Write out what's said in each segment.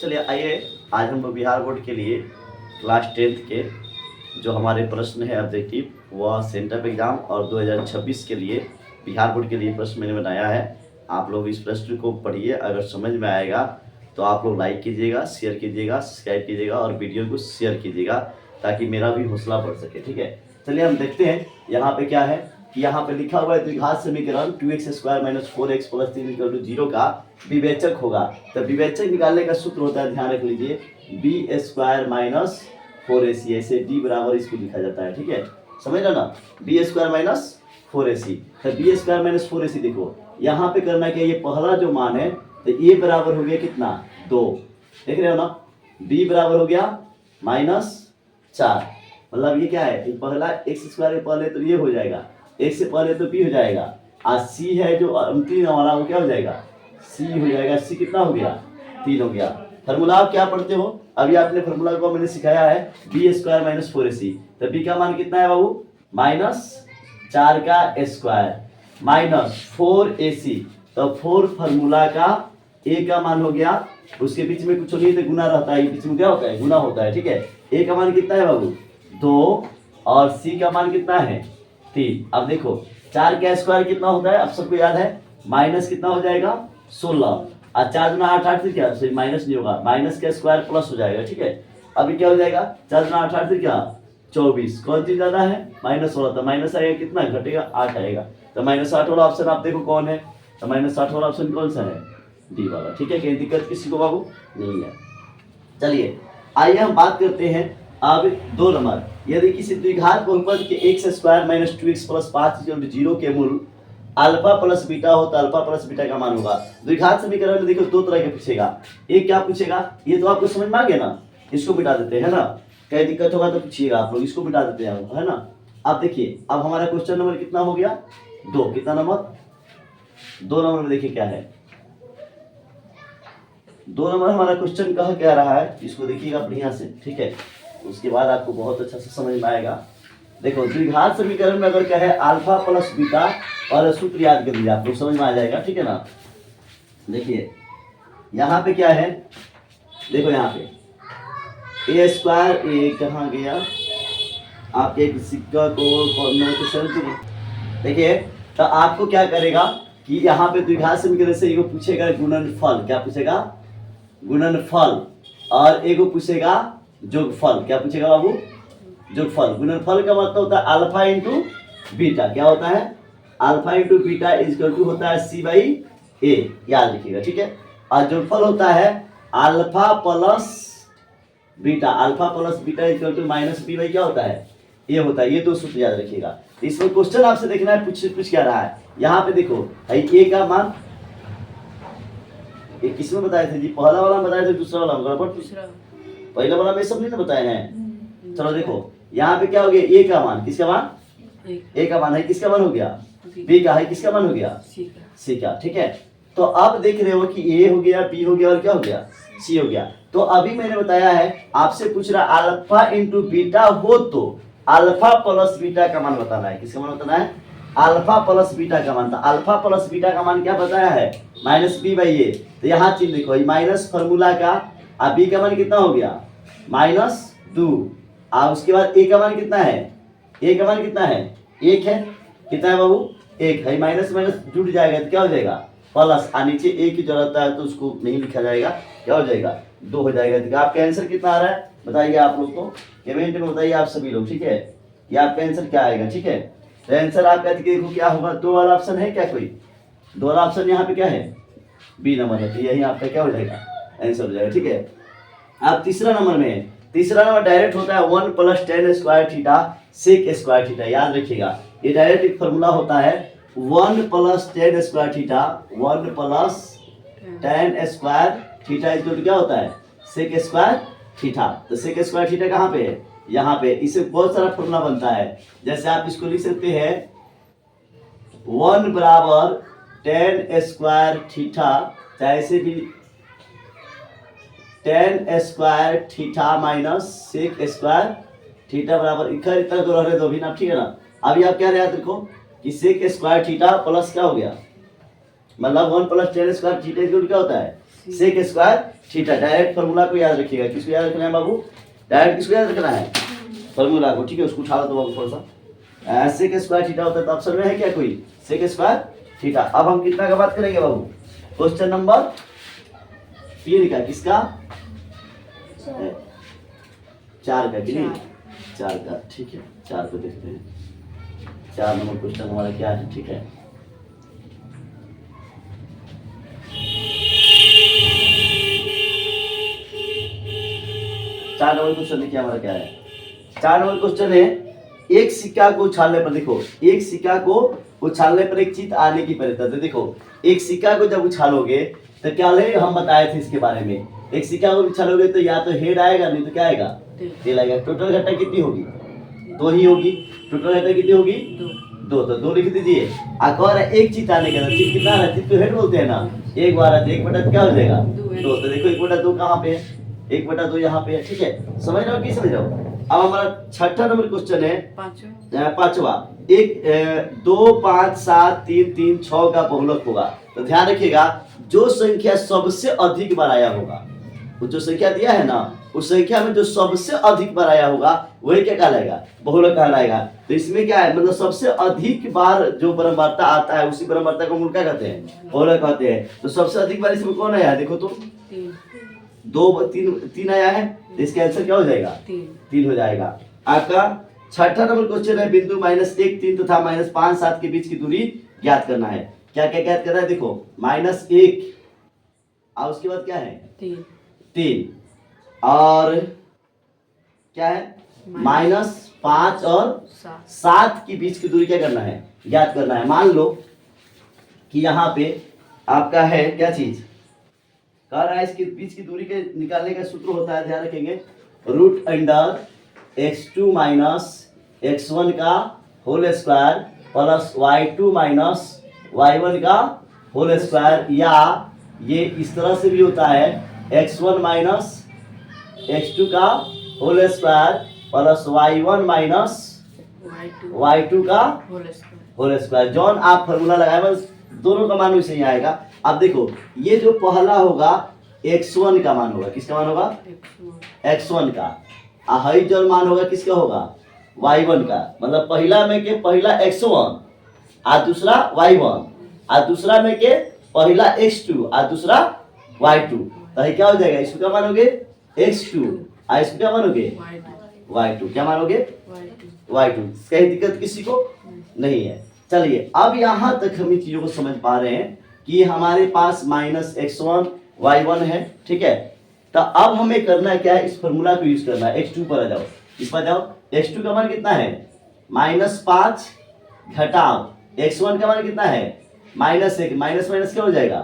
चलिए आइए आज हम बिहार बोर्ड के लिए क्लास 10th के जो हमारे प्रश्न है ऑब्जेक्टिव वह सेंटर एग्जाम और 2026 के लिए बिहार बोर्ड के लिए प्रश्न मैंने बनाया है। आप लोग इस प्रश्न को पढ़िए, अगर समझ में आएगा तो आप लोग लाइक कीजिएगा, शेयर कीजिएगा, सब्सक्राइब कीजिएगा और वीडियो को शेयर कीजिएगा ताकि मेरा भी हौसला बढ़ सके। ठीक है, चलिए हम देखते हैं यहाँ पे क्या है कि यहाँ पे लिखा हुआ है द्विघात समीकरण 2x² - 4x + 3 = 0 का विवेचक होगा। तो विवेचक निकालने का सूत्र होता है, ध्यान रख लीजिए, b² - 4ac। ऐसे d बराबर इसको लिखा जाता है। ठीक है, समझ लो ना, b² - 4ac। तो b² - 4ac देखो यहाँ पे करना क्या, ये पहला जो मान है तो ये बराबर हो गया कितना, 2। देख रहे हो ना, b बराबर हो गया -4। मतलब ये क्या है, पहला x² के पहले तो ये हो जाएगा, x से पहले तो b हो जाएगा, और c है जो अंतिम वाला वो क्या हो जाएगा, c हो जाएगा। c कितना हो गया, 3 हो गया। फार्मूला आप क्या पढ़ते हो, अभी आपने फार्मूला को मैंने सिखाया है b² - 4ac। तो b का मान कितना है बाबू, -4 का स्क्वायर -4ac। तो 4 फार्मूला का a का मान हो गया, उसके बीच में कुछ नहीं तो गुना रहता है, बीच में क्या होता है, गुना होता है। ठीक है, a का मान कितना है बाबू, 2, और c का मान कितना है, 3। अब देखो 4 का स्क्वायर कितना होता है, अब सबको याद है, माइनस कितना हो जाएगा, 16, और 4 गुना 8, 8 से क्या, सॉरी माइनस नहीं होगा, माइनस का स्क्वायर प्लस हो जाएगा। ठीक है, अभी क्या हो जाएगा, 4 गुना 8, 8 से क्या, 24। कौन चीज ज्यादा है, -16। तो माइनस आएगा कितना, घटेगा 8 आएगा। तो -8 वाला ऑप्शन आप देखो कौन है, तो -8 वाला ऑप्शन कौन सा है, डी वाला। ठीक है, कहीं दिक्कत किसी को बाबू नहीं है। चलिए आइए हम बात करते हैं अब 2 नंबर। यदि किसी द्विघात बहुपद के x² - 2x + 5 = 0 के मूल अल्फा प्लस बीटा हो तो अल्फा प्लस बीटा का मान होगा। द्विघात समीकरण में देखो 2 तरह के पूछेगा। एक क्या पूछेगा, ये तो आपको समझ में आ गया ना, इसको मिटा देते हैं ना, कहीं दिक्कत होगा तो पूछिएगा आप लोग, इसको मिटा देते हैं, है ना। अब देखिए, अब हमारा क्वेश्चन नंबर कितना हो गया, 2। कितना नंबर, 2 नंबर में देखिए क्या है, 2 नंबर हमारा क्वेश्चन कह क्या रहा है, इसको देखिएगा बढ़िया से। ठीक है, उसके बाद आपको बहुत अच्छा से समझ में आएगा। देखो द्विघात समीकरण में अगर क्या है, अल्फा प्लस बीटा, और सूत्र याद कर लीजिए, आप लोग समझ में आ जाएगा। ठीक है ना, देखिए यहाँ पे क्या है, देखो यहाँ पे a² ए कहाँ गया, आप एक सिक्का को देखिए, तो आपको क्या करेगा कि यहाँ पे द्विघात समीकरण से एगो पूछेगा गुणनफल, क्या पूछेगा, गुणनफल, और एगो पूछेगा जोगफल। क्या पूछेगा बाबू, जोगफल। गुणनफल का मतलब होता है अल्फा इंटू बीटा, क्या होता है, अल्फा इंटू बीटा = होता है c/a, याद रखिएगा। ठीक है, और जोगफल होता है alpha plus beta, alpha plus beta -b/, क्या होता है, ये होता है। ये 2 सूत्र याद रखिएगा। इसमें क्वेश्चन आपसे देखना है पूछ क्या रहा है। यहाँ पे देखो a का मान, ये किसमें बताए थे जी, पहला वाला बताए थे, दूसरा वाला गड़बड़, पहला वाला में सब नहीं ना बताए हैं। चलो देखो यहाँ पे क्या हो गया, a का मान, किसका मान, a का मान है, किसका मान हो गया, b का है, किसका मान हो गया, c का। ठीक है, तो अब देख रहे हो कि a हो गया, b हो गया, और क्या हो गया, c हो गया। तो अभी मैंने बताया है, आपसे पूछ रहा अल्फा इंटू बीटा हो तो अल्फा प्लस बीटा का मान बताना है। किसका मान बताना है, अल्फा प्लस बीटा का मान। था अल्फा प्लस बीटा का मान क्या बताया है, -b/a। तो यहाँ चीज देखो, माइनस फार्मूला का, अब b का मान कितना हो गया, -2, और उसके बाद a का मान कितना है, a का मान कितना है, 1 है। कितना है बाबू, 1 है। माइनस माइनस जुड़ जाएगा तो क्या हो जाएगा, प्लस, और नीचे a की जरूरत है तो उसको नहीं लिखा जाएगा, क्या हो जाएगा, 2 हो जाएगा। तो आपका आंसर कितना आ रहा है बताइए, आप लोग को कमेंट में बताइए आप सभी लोग। ठीक है, ये आपका आंसर क्या आएगा। ठीक है, तो आंसर आपका देखो क्या होगा, 2 वाला ऑप्शन है क्या, कोई 2 वाला ऑप्शन यहाँ पे क्या है, बी नंबर है। तो यही आपका क्या हो जाएगा, आंसर हो जाएगा। ठीक है, आप तीसरा नंबर में, तीसरा नंबर डायरेक्ट होता है 1 + tan² θ sec² θ। याद रखिएगा, ये डायरेक्ट एक फॉर्मूला होता है 1 + tan² θ, 1 + tan² θ क्या होता है, sec² θ। तो sec² θ कहाँ पे है, यहाँ पे। इसे बहुत सारा फॉर्मूला बनता है, जैसे आप इसको लिख सकते हैं 1 बराबर tan² θ, चाहे से भी tan² θ - sec² θ बराबर, इधर इतना तो रहने दो भी ना। ठीक है ना, अभी आप क्या याद रखो कि sec² θ प्लस क्या हो गया, मतलब 1 + tan² θ क्या होता है, sec square theta. Direct formula को याद रखिएगा। किसको याद रखना है बाबू? डायरेक्ट किसको याद रखना है? फॉर्मूला को। ठीक है, उसको उठा लो तो बाबू थोड़ा सा। सेक स्क्वायर थीटा होता है तो ऑप्शन में है क्या कोई? Sec square theta. अब हम कितना का बात करेंगे बाबू? क्वेश्चन नंबर 3 का। किसका? 4 का। कितनी? 4 का। ठीक है, 4 को देखते हैं। 4 नंबर क्वेश्चन हमारा क्या है? ठीक है, चार नंबर क्वेश्चन देखिए हमारा क्या है। 4 नंबर क्वेश्चन है, एक सिक्का को उछालने पर, देखो एक सिक्का को उछालने पर एक चीज आने की प्रवृत्ति। तो देखो एक सिक्का को जब उछालोगे तो क्या ले, हम बताए थे इसके बारे में। एक सिक्का को उछालोगे तो या तो हेड आएगा, नहीं तो क्या आएगा? टेल आएगा। टोटल घटना कितनी होगी? 2 ही होगी। टोटल घटना कितनी होगी? 2। तो 2 लिख दीजिए। और एक चीज आने का चीज कितना है? चीज तो हेड बोलते हैं ना। एक बार 1/2 क्या हो जाएगा? 2। तो देखो 1/2 कहाँ पे है? 1/2 यहाँ पे है। ठीक है, समझ रहे हो कि समझ रहे हो? अब हमारा 6ठा नंबर क्वेश्चन है, पांचवा। 2 5 7 3 3 6 का बहुलक होगा। तो ध्यान रखिएगा, जो संख्या सबसे अधिक बार आया होगा, वो जो संख्या दिया है ना, उस संख्या में जो सबसे अधिक बार आया होगा वही क्या कहलाएगा? बहुलक कहलाएगा। तो इसमें क्या है, मतलब सबसे अधिक बार जो परम्परता आता है उसी परम्परता को हम क्या कहते हैं? बहुलक कहते हैं। तो सबसे अधिक बार इसमें कौन आया? देखो तो 3 आया है, तो इसका आंसर क्या हो जाएगा? 3 हो जाएगा। आपका 6ठा नंबर क्वेश्चन है, बिंदु -1 3 तथा -5 7 के बीच की दूरी ज्ञात करना है। क्या क्या ज्ञात करना है? देखो -1 और उसके बाद क्या है? 3 और क्या है? -5 और 7 के बीच की दूरी क्या करना है? ज्ञात करना है। मान लो कि यहाँ पे आपका है क्या चीज कह रहा है, इसके बीच की दूरी के निकालने का सूत्र होता है, ध्यान रखेंगे, √x2 - x1 का whole square plus y2 - y1 का होल स्क्वायर, या ये इस तरह से भी होता है, x1 - x2 का whole square plus y1 - y2 का होल स्क्वायर। जॉन आप फॉर्मूला लगाए बस दोनों का मान वैसे ही आएगा। अब देखो ये जो पहला होगा x1 का मान होगा, किसका मान होगा? x1 का। हाई जो मान होगा किसका होगा? y1 का। मतलब पहला में के पहला x1 और दूसरा y1 और दूसरा में के पहला x2 और दूसरा y2। तो क्या हो जाएगा? इसको क्या मानोगे? x2 और इसको क्या मानोगे? y2। क्या मानोगे? y2। कहीं दिक्कत किसी को नहीं है। चलिए अब यहां तक हम इन चीजों को समझ पा रहे हैं कि हमारे पास -x1 y1 है। ठीक है, तो अब हमें करना क्या है? इस फॉर्मूला को यूज करना है। x2 पर आ जाओ, इस पर जाओ। x2 का मान कितना है? -5 घटाओ x1 का मान कितना है? -1। माइनस माइनस क्या हो जाएगा?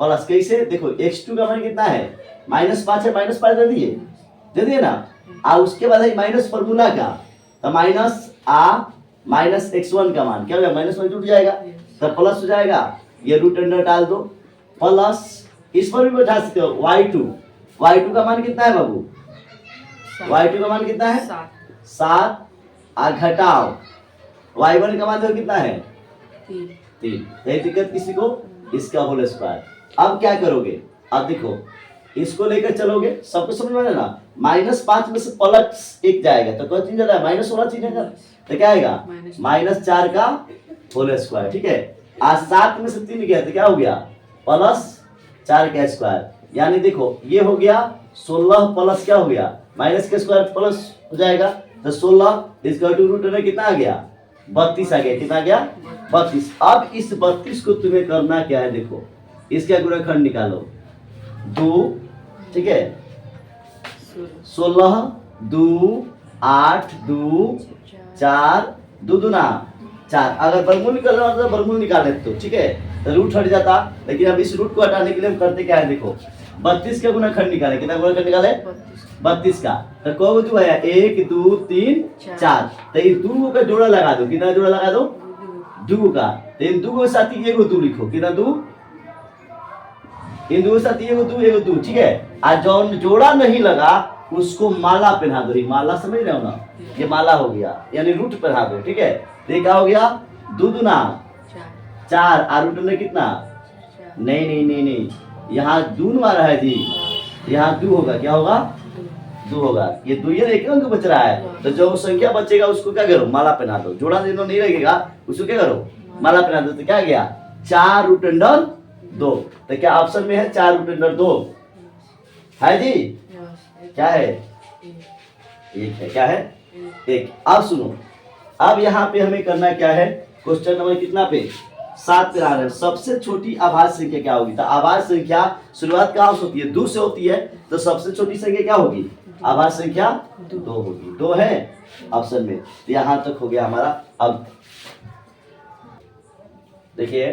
प्लस। कैसे? देखो x2 का मान कितना है? -5 है, -5 दे दिए ना। और उसके बाद है माइनस फॉर्मूला का, तो -x1 का मान क्या हो जाएगा? -1 टूट जाएगा तो प्लस हो जाएगा। ये रूट अंडर डाल दो, प्लस इस पर भी बैठा सकते हो y2 का मान कितना है बाबू? y2 का मान कितना है? 7 और घटाओ y1 का मान देखो कितना है? 3। कोई दिक्कत किसी को? इसका होल स्क्वायर। अब क्या करोगे? अब देखो इसको लेकर चलोगे, सबको समझ में ना। -5 में से +1 जाएगा तो कौन चीज है? माइनस होना चाहिए ना। तो क्या आएगा? -4 का होल स्क्वायर। ठीक है, आज 7 में से 3 गया तो क्या हो गया? +4 का स्क्वायर। यानी देखो ये हो गया 16 प्लस क्या हो गया? माइनस का स्क्वायर प्लस हो जाएगा, तो 16 इसका रूट में कितना आ गया? 32 आ गया। कितना आ गया? 32। अब इस 32 को तुम्हें करना क्या है? देखो इसका गुणनखंड निकालो। 2, ठीक है, 16 2 8 2 4 2 दूना 4। अगर वर्गमूल निकालना होता तो वर्गमूल निकाल लेते तो ठीक है, तो रूट हट जाता। लेकिन अब इस रूट को हटाने के लिए हम करते क्या है? देखो 32 का गुणनखंड निकाले। कितना गुणनखंड निकाले? 32 का। तो कौन जो है? 1 2 3 4। तो इस 2 का जोड़ा लगा दो। कितना जोड़ा लगा दो? 2 का। तो इन 2 के साथ ही 1 2 लिखो। कितना 2? इन 2 के साथ 1 2 ठीक है। आज जो जोड़ा नहीं लगा उसको माला पहना दो। माला समझ रहे हो ना? ये माला हो गया, यानी रूट पहना दो। ठीक है, तो क्या हो गया? 2 दूना 4 और रूट में कितना? नहीं, यहाँ दून मारा है जी, यहाँ दू होगा, क्या होगा, दो होगा। ये दो ये एक अंक बच रहा है, तो जो संख्या बचेगा उसको क्या करो, माला पहना दो। जोड़ा देना नहीं लगेगा, उसको क्या करो, माला पहना दो। तो क्या गया, 4 रूट अंडर 2। तो क्या ऑप्शन में है 4 रूट अंडर 2 है जी, क्या है, एक है, क्या है, एक। अब सुनो, अब यहाँ पे हमें करना क्या है, क्वेश्चन नंबर कितना पे, 7 पे आ रहे हैं। सबसे छोटी अभाज्य संख्या क्या होगी। तो अभाज्य संख्या शुरुआत कहाँ से होती है, 2 से होती है। तो सबसे छोटी संख्या क्या होगी, अभाज्य संख्या 2 होगी। 2 है ऑप्शन में। तो यहाँ तक हो गया हमारा। अब देखिए,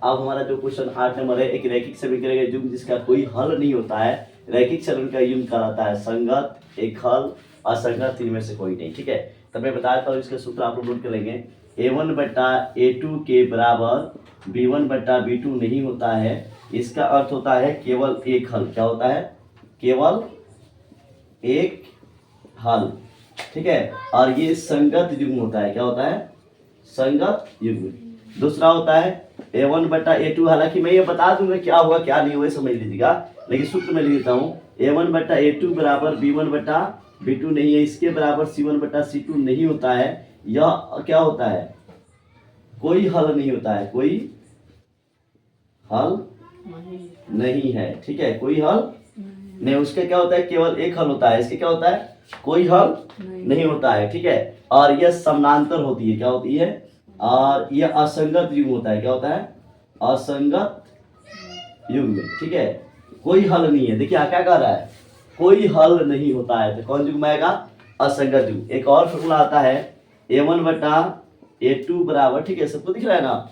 अब हमारा जो क्वेश्चन 8 नंबर है, एक रैखिक समीकरण का युग्म जिसका कोई हल नहीं होता है। रैखिक समीकरण का युग्म कहलाता है संगत, एक हल, असंगत, इनमें से कोई नहीं। ठीक है, तो मैं बता देता हूँ, इसका सूत्र आप लोग नोट कर लेंगे। A1 बटा A2 के बराबर B1 बटा B2 नहीं होता है। इसका अर्थ होता है केवल एक हल। क्या होता है, केवल एक हल। ठीक है, और ये संगत युग्म होता है। क्या होता है, संगत युग्म। दूसरा होता है A1 बटा A2। हालांकि मैं ये बता दूंगा क्या हुआ क्या नहीं हुआ, समझ लीजिएगा, लेकिन सूत्र में लिख देता हूँ। A1 बटा A2 बराबर B1 बटा B2 नहीं है, इसके बराबर C1 बटा C2 नहीं होता है। यह क्या होता है, कोई हल नहीं होता है, कोई हल नहीं है। ठीक है, कोई हल नहीं, उसके क्या होता है, केवल एक हल होता है। इसके क्या होता है, कोई हल नहीं होता है। ठीक है, और यह समानांतर होती है। क्या होती है, और यह असंगत युग्म होता है। क्या होता है, असंगत युग्म। ठीक है, कोई हल नहीं है। देखिए क्या कह रहा है, कोई हल नहीं होता है। तो कौन युग्म आएगा, असंगत युग्म। एक और फॉर्मूला आता है A1 बटा A2 बराबर, ठीक है सबको दिख रहा है ना,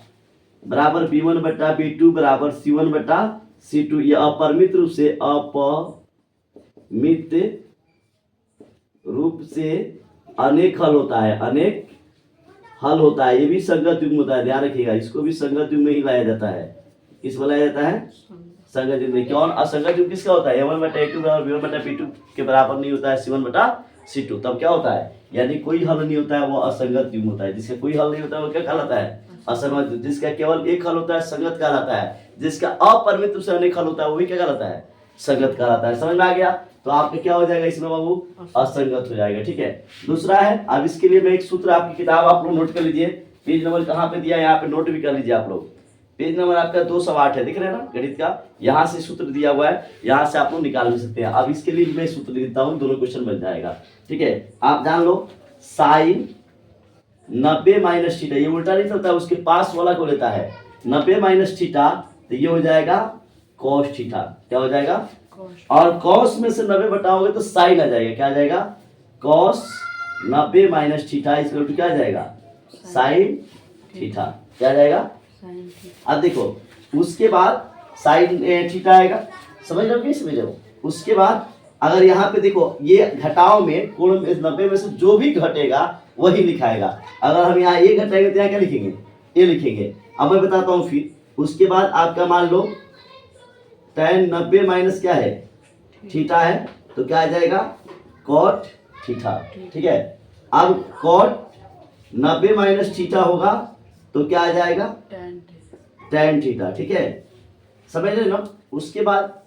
बराबर B1 बटा B2 बराबर C1 बटा C2। ये अपरिमित रूप से, अपरिमित रूप से अनेक हल होता है, अनेक हल होता है। ये भी संगत युग्म होता है, ध्यान रखिएगा, इसको भी संगत युग्म में ही लाया जाता है। किस लाया जाता है, संगत युग्म में। क्यों, असंगत युग्म किसका होता है, A1 बटा A2 बराबर B1 बटा B2 के बराबर नहीं होता है C1 बटा C2। तब क्या होता है, यानी कोई हल नहीं होता है, वो असंगत युग्म होता है। जिसका कोई हल नहीं होता है वो क्या कहलाता है, असंगत। जिसका केवल एक हल होता है संगत कहलाता है। जिसका अपरिमित रूप से अनेक हल होता है वो भी क्या कहलाता है, संगत कहलाता है। समझ में आ गया। तो आपका क्या हो जाएगा इसमें बाबू, असंगत हो जाएगा। ठीक है, दूसरा है, अब इसके लिए मैं एक सूत्र, आपकी किताब आप लोग नोट कर लीजिए। पेज नंबर कहाँ पे दिया है, यहाँ पे नोट भी कर लीजिए आप लोग। पेज नंबर आपका 208 है, दिख रहे हैं ना, गणित का। यहाँ से सूत्र दिया हुआ है, यहाँ से आप लोग निकाल भी सकते हैं। अब इसके लिए मैं सूत्र लिखता हूँ, दोनों क्वेश्चन बन जाएगा। ठीक है, आप जान लो, साइन 90 माइनस थीटा, ये उल्टा नहीं चलता, उसके पास वाला को लेता है। 90 माइनस थीटा, तो ये हो जाएगा कॉस थीटा। क्या हो जाएगा, और कॉस में से 90 बटाओगे तो साइन आ जाएगा। क्या आ जाएगा, कॉस 90 माइनस थीटा, इसका क्या आ जाएगा, साइन थीटा। क्या आ जाएगा, अब देखो, उसके बाद साइन थीटा आएगा। समझ रहे हो कि समझ रहे हो। उसके बाद अगर यहाँ पे देखो, ये घटाव में कोण 90 में से जो भी घटेगा वही लिखाएगा। अगर हम यहाँ ये घटाएंगे तो यहाँ क्या लिखेंगे, ये लिखेंगे। अब मैं बताता हूँ फिर। उसके बाद आपका मान लो tan 90 माइनस क्या है, थीटा है, तो क्या आ जाएगा, कॉट थीटा। ठीक है, अब कॉट 90 माइनस थीटा होगा तो क्या आ जाएगा, tan थीटा। ठीक है, समझ रहे ना। उसके बाद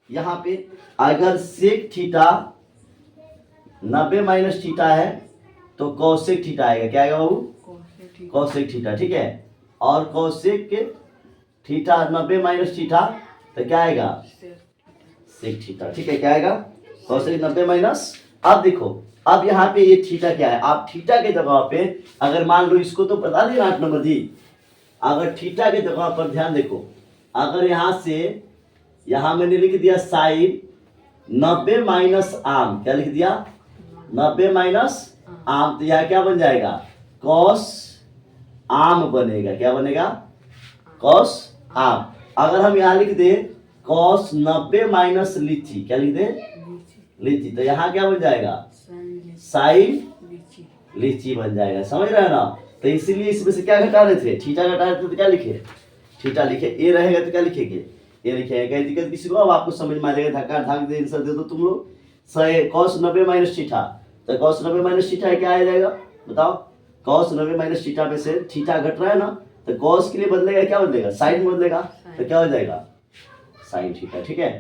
यहाँ पे अगर सेक थीटा 90 माइनस थीटा है तो कौशिक थीटा आएगा। क्या आएगा बाबू, कौशिक थीटा। ठीक है, और कौशिक थीटा 90 माइनस थीटा तो क्या आएगा, सेक थीटा। ठीक है, क्या आएगा, कौशिक 90 माइनस। अब देखो, अब यहाँ पे ये थीटा क्या है, आप थीटा के जगह पे अगर मान लो, इसको तो बता दिया 8 नंबर जी। अगर थीटा के जगह पर ध्यान देखो, अगर यहाँ से यहाँ मैंने लिख दिया साइन 90 माइनस आम, क्या लिख दिया, 90 माइनस आम, तो यहाँ क्या बन जाएगा, कॉस आम बनेगा। क्या बनेगा, कॉस आम। अगर हम यहाँ लिख दे कॉस 90 माइनस लीची, क्या लिख दे, लीची, तो यहाँ क्या बन जाएगा, साइन लीची बन जाएगा। समझ रहे हैं ना। तो इसीलिए इसमें से क्या घटा रहे थे, थीटा घटा रहे थे, तो क्या लिखे, थीटा लिखे। ए रहेगा तो क्या लिखेंगे, ये लिखेगा। कहीं दिक्कत किसी को, अब आपको समझ में आ जाएगा। धक्का धाक दे आंसर दे दो तुम लोग। कॉस 90 माइनस थीटा, तो कॉस 90 माइनस थीटा क्या आ जाएगा, बताओ। कॉस 90 माइनस थीटा में से थीटा घट रहा है ना, तो कॉस के लिए बदलेगा, क्या बदलेगा, साइन बदलेगा। तो क्या हो जाएगा, साइन थीटा, ठीक है।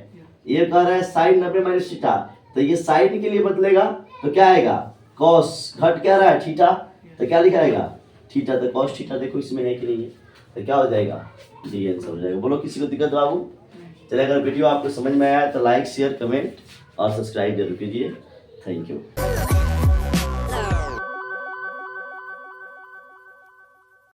ये कह रहा है साइन 90 माइनस थीटा, तो ये साइन के लिए बदलेगा तो क्या आएगा, कॉस, घट क्या रहा है थीटा, तो क्या लिखा आएगा थीटा, तो कॉस थीटा देखो इसमें है कि नहीं है, तो क्या हो जाएगा, जी आंसर हो जाएगा। बोलो किसी को दिक्कत बाबू? चलिए अगर वीडियो आपको समझ में आया तो लाइक शेयर कमेंट और सब्सक्राइब जरूर कीजिए। Thank you.